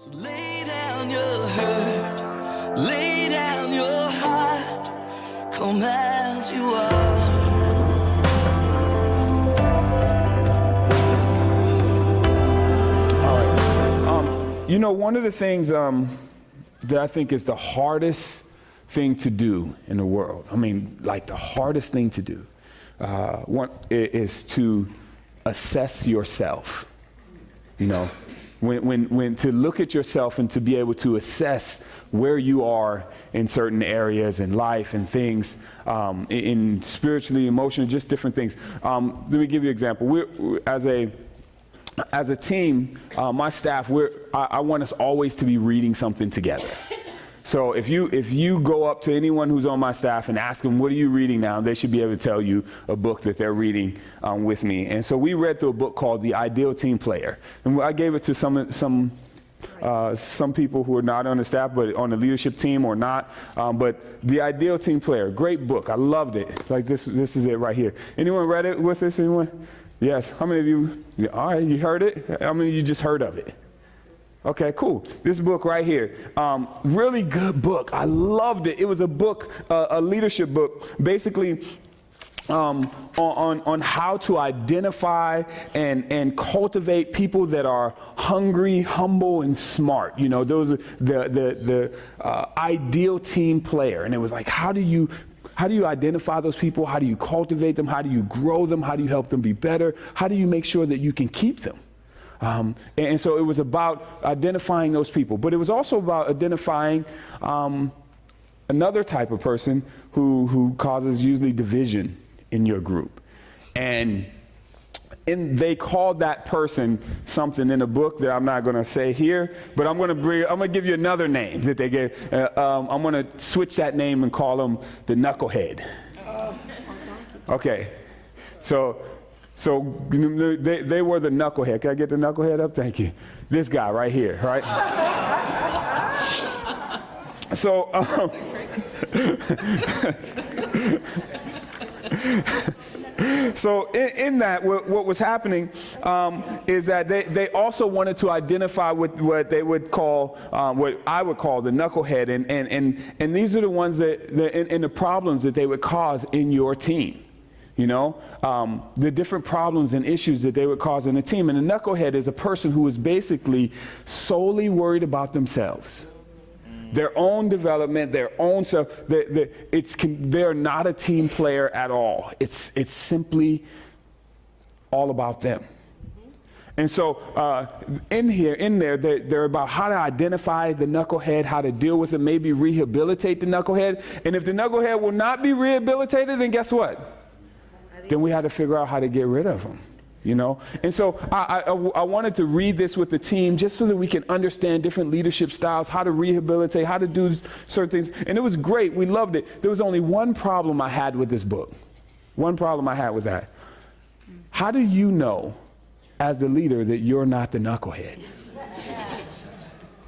So lay down your hurt, lay down your heart, come as you are. All right. You know, one of the things that I think is the hardest thing to do in the world, I mean, like the hardest thing to do, one is to assess yourself. You know, when to look at yourself and to be able to assess where you are in certain areas in life and things, in spiritually, emotionally, just different things. Let me give you an example. We're as a team, my staff, I want us always to be reading something together. So if you go up to anyone who's on my staff and ask them, what are you reading now? They should be able to tell you a book that they're reading with me. And so we read through a book called The Ideal Team Player. And I gave it to some people who are not on the staff, but on the leadership team or not. But The Ideal Team Player, great book. I loved it. Like this is it right here. Anyone read it with us? Anyone? Yes. How many of you? All right, you heard it? How many of you just heard of it? Okay, cool. This book right here, really good book. I loved it. It was a book, a leadership book, basically on how to identify and cultivate people that are hungry, humble, and smart. You know, those are the ideal team player. And it was like, how do you identify those people? How do you cultivate them? How do you grow them? How do you help them be better? How do you make sure that you can keep them? And so it was about identifying those people, but it was also about identifying another type of person who causes usually division in your group. And they called that person something in a book that I'm not going to say here, but I'm going to give you another name that they gave. I'm going to switch that name and call them the Knuckle-head. Okay, so they were the Knuckle-head. Can I get the Knuckle-head up? Thank you. This guy right here, right? So, so in that, what was happening is that they also wanted to identify with what they would call, what I would call the Knuckle-head, and these are the ones and the problems that they would cause in your team. You know, the different problems and issues that they would cause in a team. And a knucklehead is a person who is basically solely worried about themselves, their own development, their own self. They're not a team player at all. It's simply all about them. And so in there, they're about how to identify the knucklehead, how to deal with it, maybe rehabilitate the knucklehead. And if the knucklehead will not be rehabilitated, then guess what? Then we had to figure out how to get rid of them, you know? And so I wanted to read this with the team just so that we can understand different leadership styles, how to rehabilitate, how to do certain things. And it was great. We loved it. There was only one problem I had with this book. One problem I had with that. How do you know as the leader that you're not the knucklehead?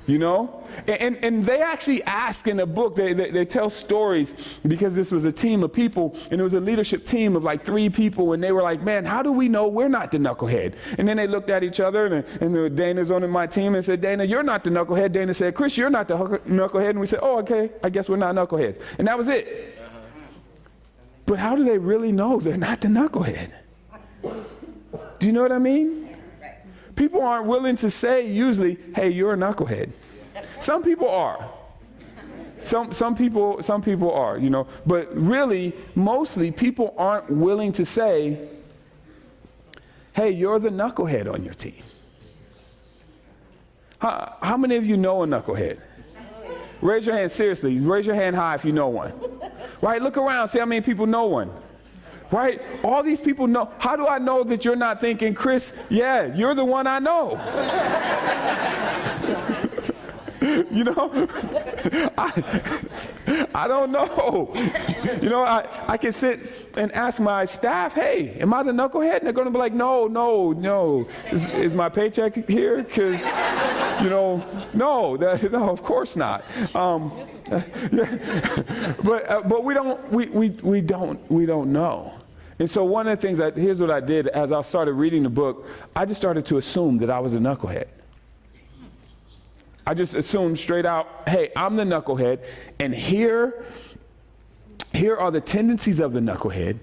You know? And they actually ask in the book, they tell stories, because this was a team of people, and it was a leadership team of like 3 people, and they were like, man, how do we know we're not the knucklehead? And then they looked at each other, and Dana's on my team and said, Dana, you're not the knucklehead. Dana said, Chris, you're not the knucklehead. And we said, oh, okay, I guess we're not knuckleheads. And that was it. But how do they really know they're not the knucklehead? Do you know what I mean? People aren't willing to say usually, hey, you're a knucklehead. Some people are. Some people are, you know. But really, mostly people aren't willing to say, hey, you're the knucklehead on your team. How many of you know a knucklehead? Raise your hand, seriously. Raise your hand high if you know one. Right? Look around, see how many people know one. Right? All these people know. How do I know that you're not thinking, Chris, yeah, you're the one I know? You know, I don't know. You know, I can sit and ask my staff, hey, am I the knucklehead? And they're going to be like, no. Is my paycheck here? Because, you know, no, of course not. But we don't know. And so one of the things, here's what I did as I started reading the book, I just started to assume that I was a knucklehead. I just assume straight out, hey, I'm the knucklehead, and here are the tendencies of the knucklehead,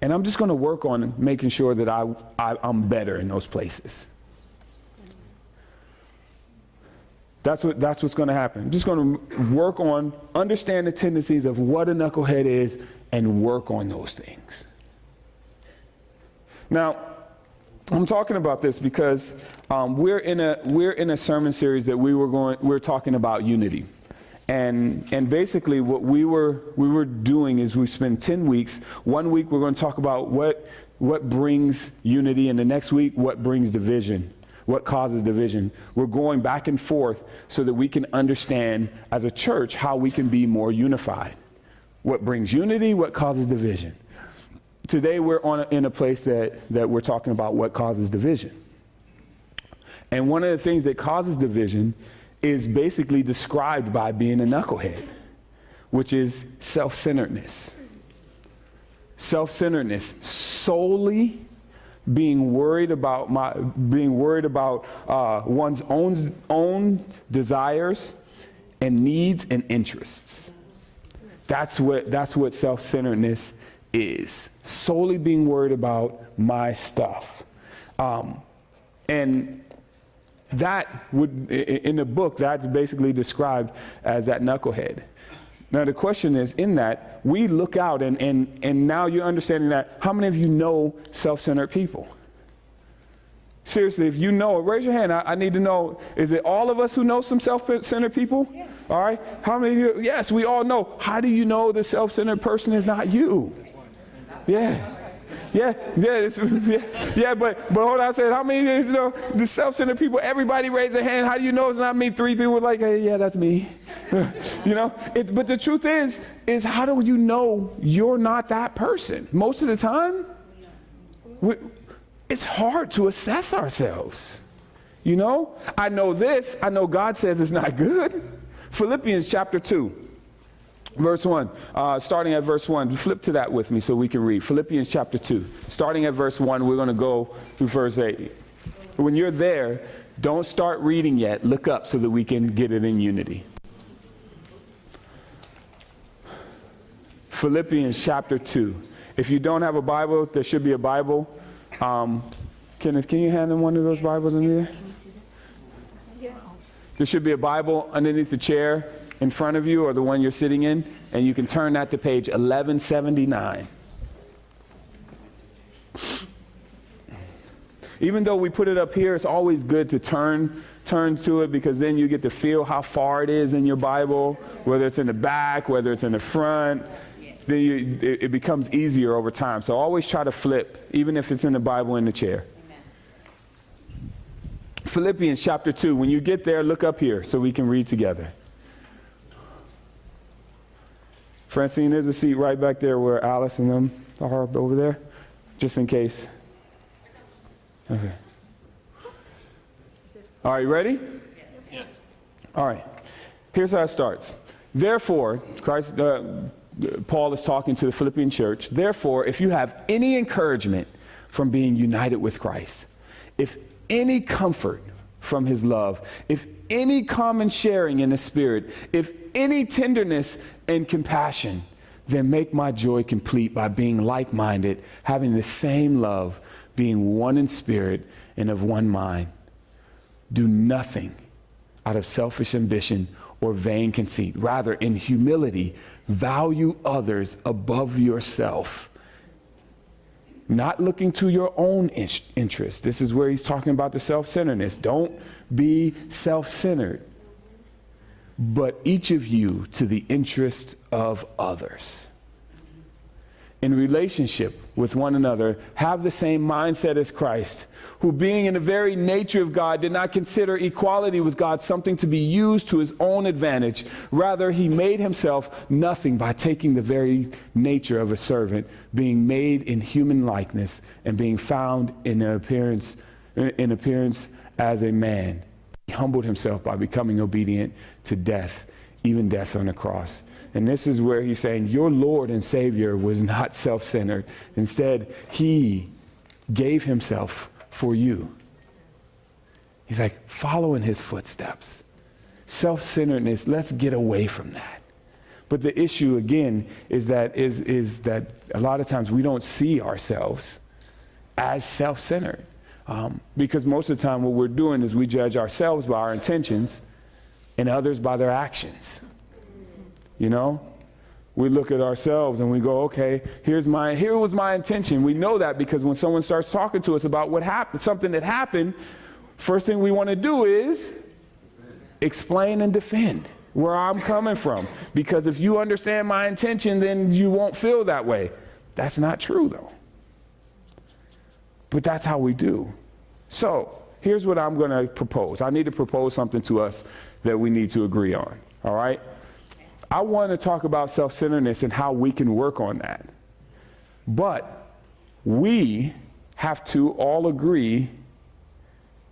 and I'm just going to work on making sure that I'm better in those places. That's what's going to happen. I'm just going to work on, understand the tendencies of what a knucklehead is, and work on those things. Now, I'm talking about this because we're in a sermon series that we're talking about unity, and basically what we were doing is we spent 10 weeks. 1 week we're going to talk about what brings unity, and the next week what brings division, what causes division. We're going back and forth so that we can understand as a church how we can be more unified. What brings unity, what causes division. Today we're in a place that we're talking about what causes division. And one of the things that causes division is basically described by being a knucklehead, which is self-centeredness. Self-centeredness, solely being worried about one's own desires and needs and interests. That's what self-centeredness is, solely being worried about my stuff. And that would, in the book, that's basically described as that knucklehead. Now the question is, in that, we look out and now you're understanding that, how many of you know self-centered people? Seriously, if you know, raise your hand. I need to know, is it all of us who know some self-centered people? Yes. All right. How many of you? Yes, we all know. How do you know the self-centered person is not you? Yeah. But hold on, I said, how many of you know the self-centered people? Everybody raise their hand. How do you know it's not me? 3 people like, hey, yeah, that's me. But the truth is how do you know you're not that person? Most of the time, it's hard to assess ourselves. I know this. I know God says it's not good. Philippians chapter 2. Verse 1, starting at verse 1. Flip to that with me so we can read. Philippians chapter 2. Starting at verse 1, we're going to go through verse 8. When you're there, don't start reading yet. Look up so that we can get it in unity. Philippians chapter 2. If you don't have a Bible, there should be a Bible. Kenneth, can you hand him one of those Bibles in there? There should be a Bible underneath the chair in front of you, or the one you're sitting in, and you can turn that to page 1179. Even though we put it up here, it's always good to turn to it, because then you get to feel how far it is in your Bible, whether it's in the back, whether it's in the front. Then it becomes easier over time. So always try to flip, even if it's in the Bible in the chair. Amen. Philippians chapter 2. When you get there, look up here so we can read together. Francine, there's a seat right back there where Alice and them are over there, just in case. Okay. All right, you ready? Yes. All right. Here's how it starts. Therefore, Paul is talking to the Philippian church. Therefore, if you have any encouragement from being united with Christ, if any comfort from his love, if any common sharing in the Spirit, if any tenderness and compassion, then make my joy complete by being like-minded, having the same love, being one in spirit and of one mind. Do nothing out of selfish ambition or vain conceit. Rather, in humility, value others above yourself, not looking to your own interest. This is where he's talking about the self-centeredness. Don't be self-centered, but each of you to the interest of others. In relationship with one another, have the same mindset as Christ, who being in the very nature of God did not consider equality with God something to be used to his own advantage. Rather, he made himself nothing by taking the very nature of a servant, being made in human likeness and being found in appearance as a man. He humbled himself by becoming obedient to death, even death on the cross. And this is where he's saying, your Lord and Savior was not self-centered. Instead, he gave himself for you. He's like, follow in his footsteps. Self-centeredness, let's get away from that. But the issue, again, is that a lot of times we don't see ourselves as self-centered. Because most of the time what we're doing is we judge ourselves by our intentions and others by their actions. You know? We look at ourselves and we go, okay, here was my intention. We know that because when someone starts talking to us about what happened, something that happened, first thing we want to do is explain and defend where I'm coming from. Because if you understand my intention, then you won't feel that way. That's not true, though. But that's how we do. So here's what I'm going to propose. I need to propose something to us that we need to agree on, all right? I want to talk about self-centeredness and how we can work on that. But we have to all agree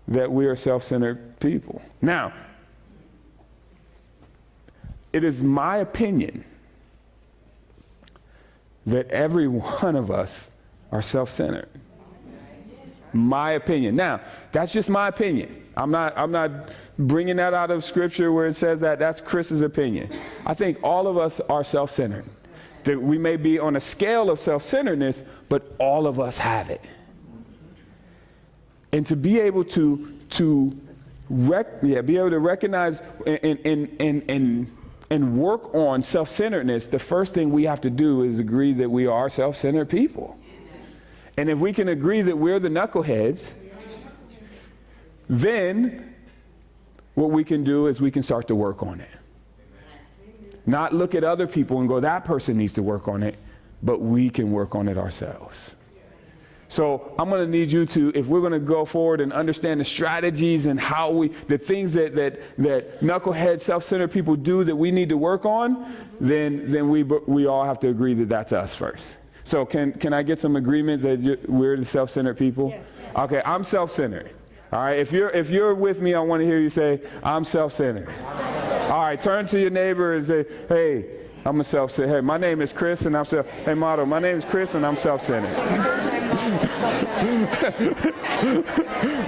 that we are self-centered people. Now, it is my opinion that every one of us are self-centered. My opinion. Now, that's just my opinion. I'm not bringing that out of scripture where it says that. That's Chris's opinion. I think all of us are self-centered. That we may be on a scale of self-centeredness, but all of us have it. And to be able to recognize and work on self-centeredness, the first thing we have to do is agree that we are self-centered people. And if we can agree that we're the knuckleheads, then what we can do is we can start to work on it. Not look at other people and go, that person needs to work on it, but we can work on it ourselves. So I'm going to need you to, if we're going to go forward and understand the strategies and the things that knucklehead, self-centered people do that we need to work on, then we all have to agree that that's us first. So can I get some agreement that we're the self-centered people? Yes. Okay, I'm self-centered. All right, if you're with me, I want to hear you say, I'm self-centered. All right, turn to your neighbor and say, hey, I'm a self-centered. Hey, my name is Chris and I'm Hey, Motto, my name is Chris and I'm self-centered.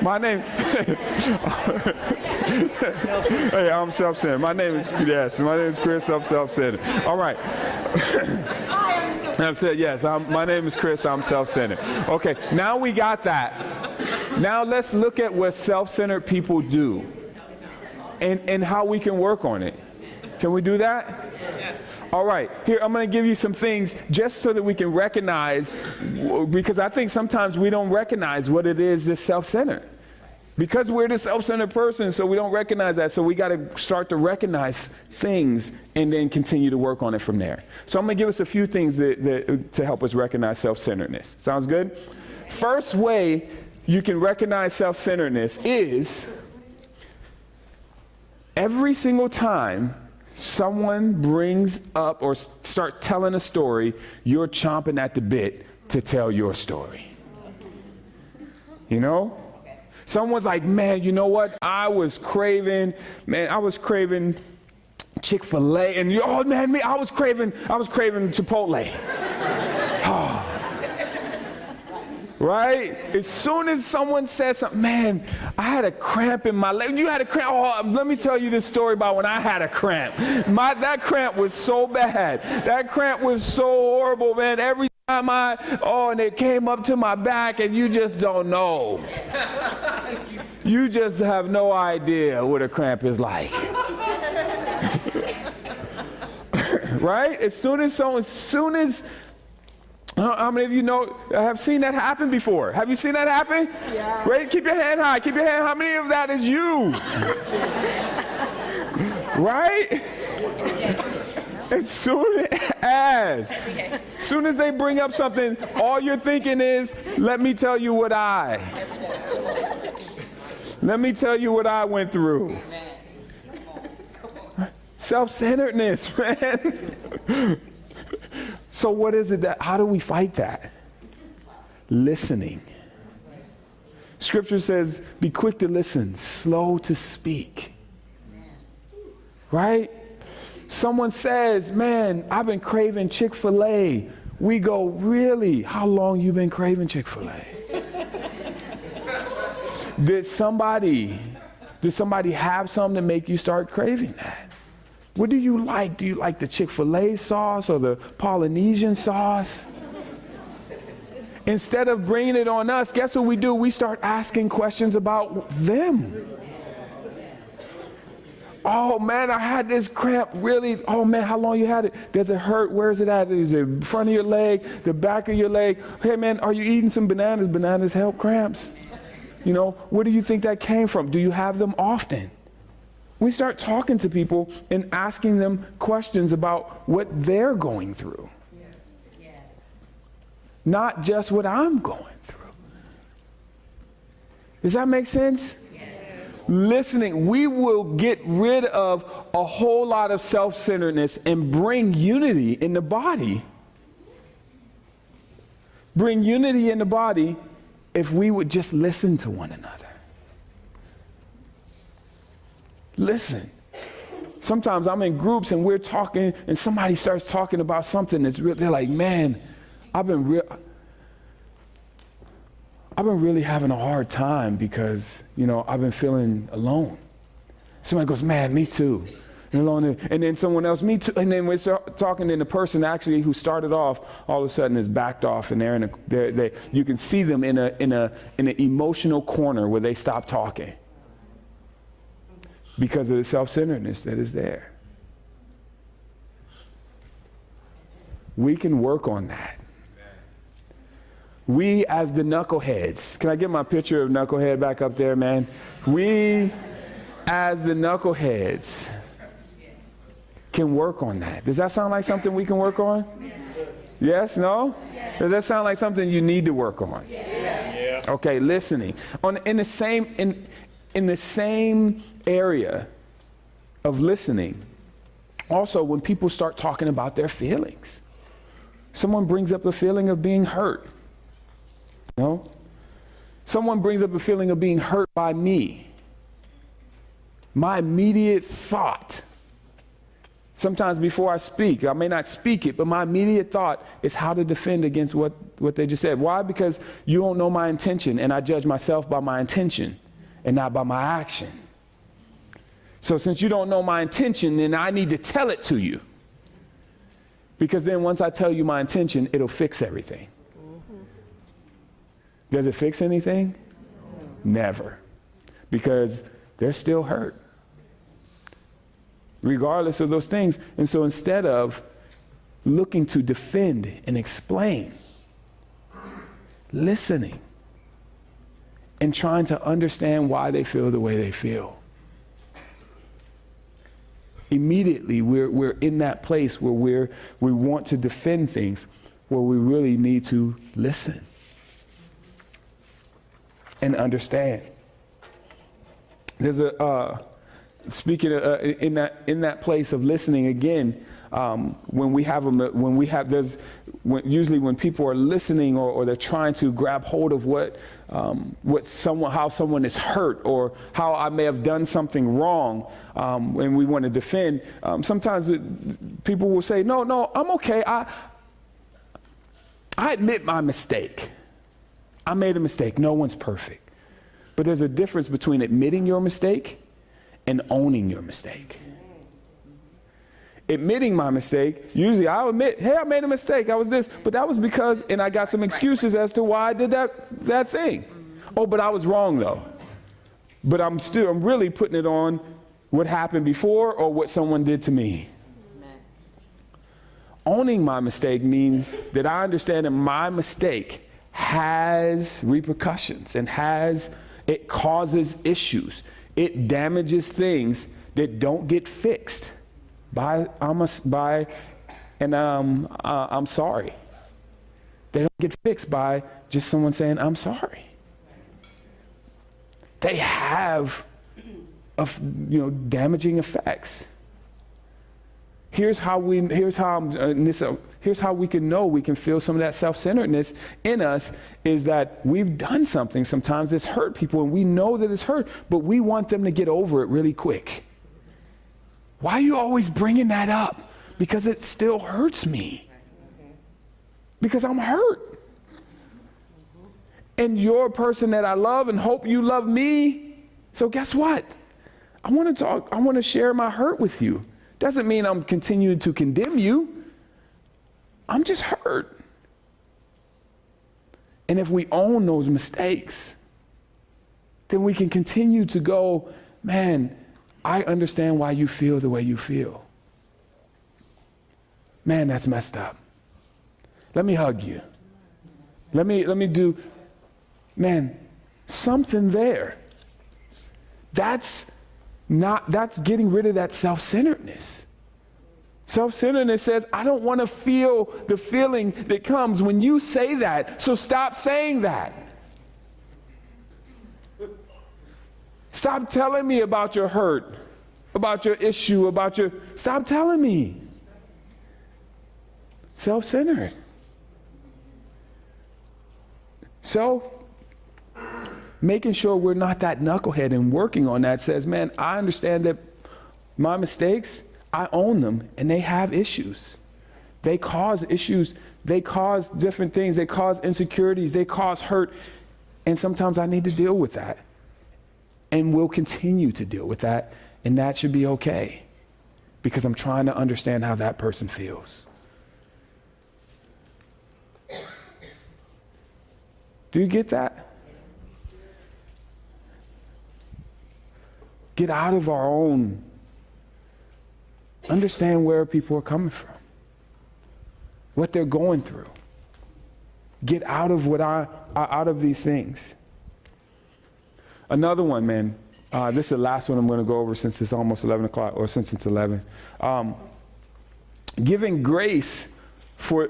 My name. Hey, I'm self-centered. My name is Chris. I'm self-centered. All right. I've said yes. My name is Chris. I'm self-centered. Okay, now we got that. Now let's look at what self-centered people do and how we can work on it. Can we do that? Yes. All right. Here, I'm going to give you some things just so that we can recognize, because I think sometimes we don't recognize what it is that's self-centered. Because we're the self-centered person, so we don't recognize that. So we got to start to recognize things and then continue to work on it from there. So I'm going to give us a few things to help us recognize self-centeredness. Sounds good? First way you can recognize self-centeredness is every single time someone brings up or starts telling a story, you're chomping at the bit to tell your story. You know? Someone's like, man, you know what? I was craving Chick-fil-A, and I was craving Chipotle. Right? As soon as someone says something, man, I had a cramp in my leg. You had a cramp? Oh, let me tell you this story about when I had a cramp. That cramp was so bad. That cramp was so horrible, man. Every time and it came up to my back, and you just don't know. You just have no idea what a cramp is like. Right? As soon as how many of you know, have seen that happen before? Have you seen that happen? Yeah. Right? Keep your hand high. Keep your hand. How many of that is you? Right? As soon as they bring up something, all you're thinking is, let me tell you what I went through. Self-centeredness, man. So what is it how do we fight that? Listening. Scripture says, be quick to listen, slow to speak. Right? Someone says, man, I've been craving Chick-fil-A. We go, really? How long you been craving Chick-fil-A? Did somebody Does somebody have something to make you start craving that? What do you like? Do you like the Chick-fil-A sauce or the Polynesian sauce? Instead of bringing it on us, guess what we do? We start asking questions about them. Oh man, I had this cramp, really? Oh man, how long you had it? Does it hurt? Where is it at? Is it in front of your leg, the back of your leg? Hey man, are you eating some bananas? Bananas help cramps. You know, where do you think that came from? Do you have them often? We start talking to people and asking them questions about what they're going through. Not just what I'm going through. Does that make sense? Yes. Listening, we will get rid of a whole lot of self-centeredness and bring unity in the body. Bring unity in the body if we would just listen to one another. Listen. Sometimes I'm in groups and we're talking and somebody starts talking about something that's real. They're like, man, I've been really having a hard time because, you know, I've been feeling alone. Somebody goes, man, me too. And then someone else, me too. And then we're talking, and the person actually who started off, all of a sudden is backed off, and you can see them in an emotional corner where they stop talking because of the self-centeredness that is there. We can work on that. We as the knuckleheads, can I get my picture of knucklehead back up there, man? We as the knuckleheads can work on that. Does that sound like something we can work on? Yes, no? Does that sound like something you need to work on? Yes. Okay, listening. In the same area of listening, also when people start talking about their feelings, someone brings up a feeling of being hurt. No? Someone brings up a feeling of being hurt by me. My immediate thought, sometimes before I speak, I may not speak it, but my immediate thought is how to defend against what they just said. Why? Because you don't know my intention, and I judge myself by my intention and not by my action. So since you don't know my intention, then I need to tell it to you. Because then once I tell you my intention, it'll fix everything. Does it fix anything? Never. Because they're still hurt, regardless of those things. And so instead of looking to defend and explain, listening and trying to understand why they feel the way they feel. Immediately, we're in that place where we want to defend things, where we really need to listen and understand. There's speaking in that place of listening again. Usually when people are listening or they're trying to grab hold of how someone is hurt or how I may have done something wrong, and we want to defend. Sometimes people will say, "No, I'm okay. I admit my mistake. I made a mistake. No one's perfect." But there's a difference between admitting your mistake and owning your mistake. Admitting my mistake, usually I'll admit, hey, I made a mistake, I was this, but that was because, and I got some excuses as to why I did that thing. Oh, but I was wrong though. But I'm really putting it on what happened before or what someone did to me. Amen. Owning my mistake means that I understand that my mistake has repercussions and it causes issues. It damages things that don't get fixed I'm sorry. They don't get fixed by just someone saying, I'm sorry. They have damaging effects. Here's how we can know we can feel some of that self-centeredness in us is that we've done something sometimes that's hurt people and we know that it's hurt, but we want them to get over it really quick. Why are you always bringing that up? Because it still hurts me. Because I'm hurt. And you're a person that I love and hope you love me. So guess what? I want to talk. I want to share my hurt with you. Doesn't mean I'm continuing to condemn you. I'm just hurt. And if we own those mistakes, then we can continue to go, man, I understand why you feel the way you feel. Man, that's messed up. Let me hug you. Let me do, man, something there. That's getting rid of that self-centeredness. Self-centeredness says, I don't want to feel the feeling that comes when you say that, so stop saying that. Stop telling me about your hurt, about your issue, stop telling me. Self-centered. Making sure we're not that knucklehead and working on that says, man, I understand that my mistakes, I own them, and they have issues. They cause issues. They cause different things. They cause insecurities. They cause hurt. And sometimes I need to deal with that. And we'll continue to deal with that. And that should be okay. Because I'm trying to understand how that person feels. Do you get that? Get out of our own. Understand where people are coming from, what they're going through. Get out of out of these things. Another one, man. This is the last one I'm going to go over since it's almost 11 o'clock, or since it's 11. Giving grace for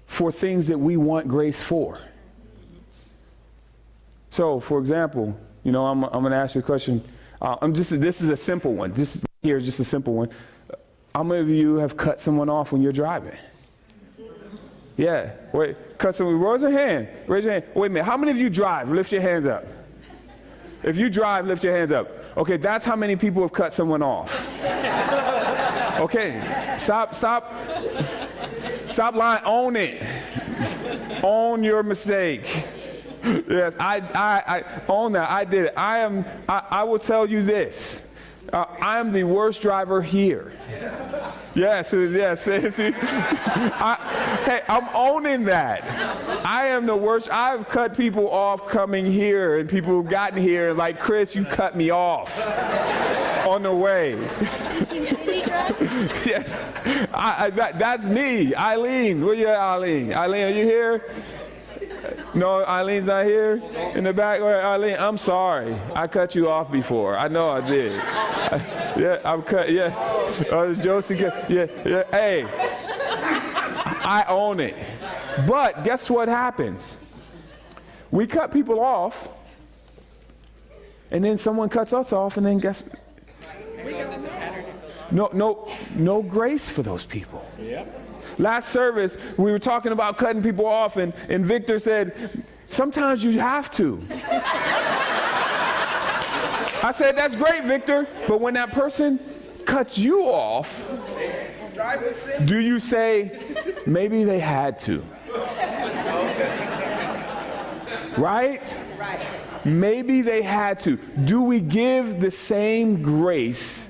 things that we want grace for. So, for example, I'm going to ask you a question. This is a simple one. This here is just a simple one. How many of you have cut someone off when you're driving? Yeah. Wait, cut someone. Raise your hand. Raise your hand. Wait a minute. How many of you drive? Lift your hands up. If you drive, lift your hands up. Okay, that's how many people have cut someone off. Okay, stop lying. Own it. Own your mistake. Yes, I own that. I did it. I will tell you this. I am the worst driver here. Yes. See, hey, I'm owning that. I am the worst. I've cut people off coming here, and people have gotten here like, Chris, you cut me off on the way. Yes, that's me, Eileen. Where you at, Eileen? Eileen, are you here? No, Eileen's not here in the back. Eileen, I'm sorry. I cut you off before. I know I did. Yeah, I've cut. Yeah. Oh, Josie. Yeah. Hey, I own it. But guess what happens? We cut people off, and then someone cuts us off, and then guess? No grace for those people. Yep. Last service, we were talking about cutting people off, and Victor said, sometimes you have to. I said, that's great, Victor, but when that person cuts you off, do you say, maybe they had to? Right? Maybe they had to. Do we give the same grace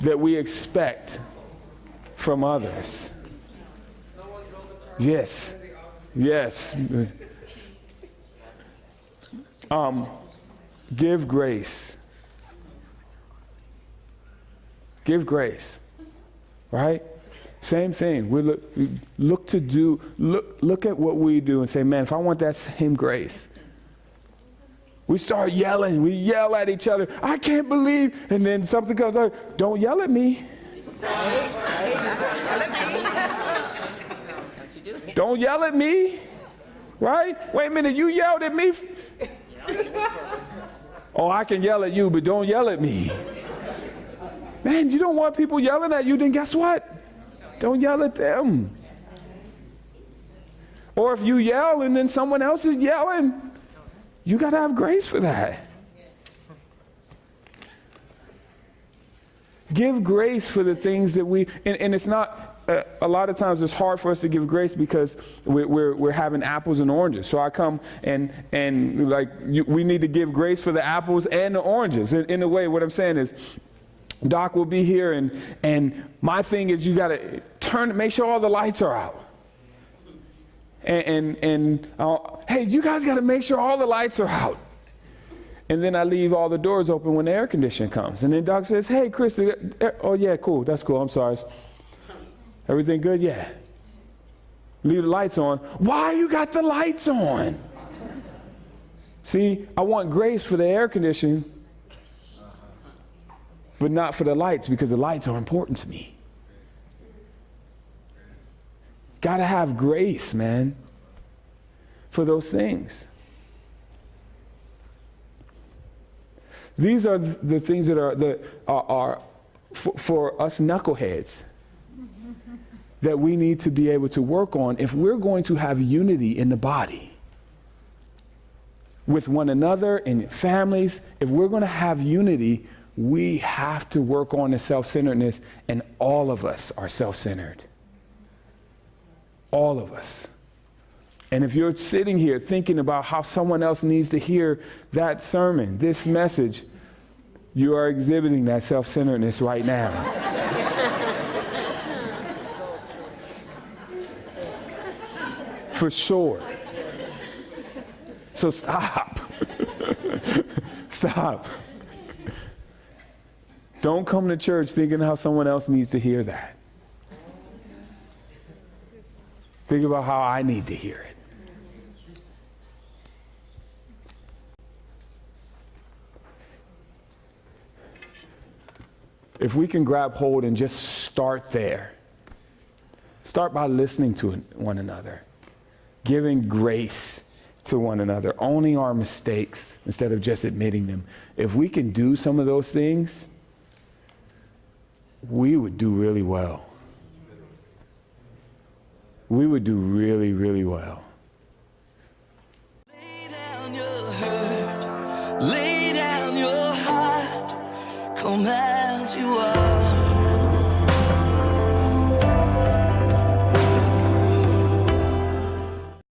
that we expect from others? Yes. Give grace. Give grace. Right? Same thing. We look at what we do and say, man, if I want that same grace. We start yelling. We yell at each other. I can't believe. And then something comes out. Don't yell at me. Don't yell at me, right? Wait a minute, you yelled at me. Oh, I can yell at you, but don't yell at me. Man, you don't want people yelling at you, then guess what? Don't yell at them. Or if you yell and then someone else is yelling, you got to have grace for that. Give grace for the things that and it's not, a lot of times it's hard for us to give grace because we're having apples and oranges. So I come and we need to give grace for the apples and the oranges. In a way, what I'm saying is, Doc will be here, and my thing is you got to make sure all the lights are out. Hey, you guys got to make sure all the lights are out. And then I leave all the doors open when the air conditioning comes. And then Doc says, hey, Chris, oh yeah, cool, that's cool, I'm sorry. Everything good? Yeah. Leave the lights on. Why you got the lights on? See, I want grace for the air conditioning, but not for the lights, because the lights are important to me. Got to have grace, man, for those things. These are the things that are for us knuckleheads that we need to be able to work on if we're going to have unity in the body with one another and families. If we're going to have unity, we have to work on the self-centeredness, and all of us are self-centered. All of us. And if you're sitting here thinking about how someone else needs to hear that sermon, this message, you are exhibiting that self-centeredness right now. For sure. So stop. Stop. Don't come to church thinking how someone else needs to hear that. Think about how I need to hear it. If we can grab hold and just start there, start by listening to one another, giving grace to one another, owning our mistakes instead of just admitting them. If we can do some of those things, we would do really well. We would do really, really well. Lay down your hurt, lay down your heart, come as you are.